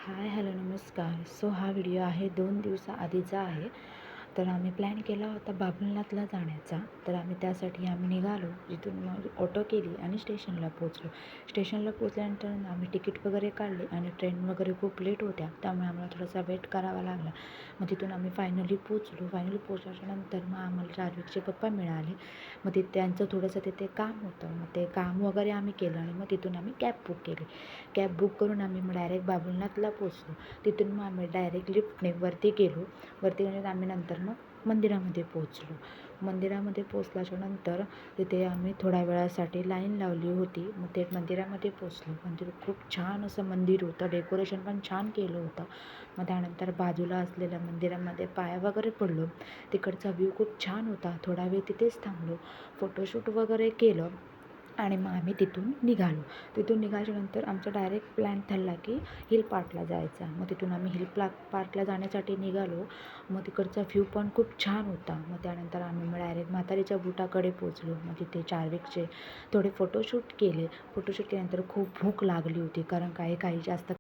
Hi hello नमस्कार. हा video आहे 2 दिवसाआधीचा आहे. तर आम्ही प्लॅन केला होता बाबुलनाथला जाण्याचा. तर त्यासाठी निघालो. जिथून मग ऑटो केली आणि स्टेशनला पोहोचलो. स्टेशनला पोहोचल्यानंतर आम्ही तिकीट वगैरे काढले आणि ट्रेन वगैरे खूप लेट होत्या, त्यामुळे आम्हाला थोडासा वेट करावा लागला. मग तिथून आम्ही फायनली पोहोचलो. पोहोचल्याच्यानंतर मग आम्हाला चार्विकचे पप्पा मिळाले. मग त्यांचं थोडंसं तिथे काम होतं. मग ते काम वगैरे आम्ही केलं आणि मग तिथून आम्ही कॅब बुक केली. कॅब बुक करून आम्ही मग डायरेक्ट बाबुलनाथला पोहोचलो. तिथून मग आम्ही डायरेक्ट लिफ्टने वरती गेलो. वरती गेल्यानंतर आम्ही नंतर मग मंदिरामध्ये पोहोचलो. मंदिरामध्ये पोहोचल्याच्यानंतर तिथे आम्ही थोड्या वेळासाठी लाईन लावली होती. मग ते मंदिरामध्ये पोहोचलो. मंदिर खूप छान असं मंदिर होतं. डेकोरेशन पण छान केलं होतं. मग त्यानंतर बाजूला असलेल्या मंदिरामध्ये पाया वगैरे पडलो. तिकडचा व्ह्यू खूप छान होता. थोडा वेळ तिथेच थांबलो. फोटोशूट वगैरे केलं आणि मग आम्ही तिथून निघाल्याच्यानंतर आमचा डायरेक्ट प्लॅन ठरला की हिल पार्कला जायचा. मग तिथून आम्ही हिल पार्कला जाण्यासाठी निघालो. मग तिकडचा व्ह्यू पण खूप छान होता. मग त्यानंतर आम्ही मग डायरेक्ट म्हातारीच्या बुटाकडे पोचलो. मग तिथे चार्विकचे थोडे फोटोशूट केले. फोटोशूट केल्यानंतर खूप भूक लागली होती, कारण काही जास्त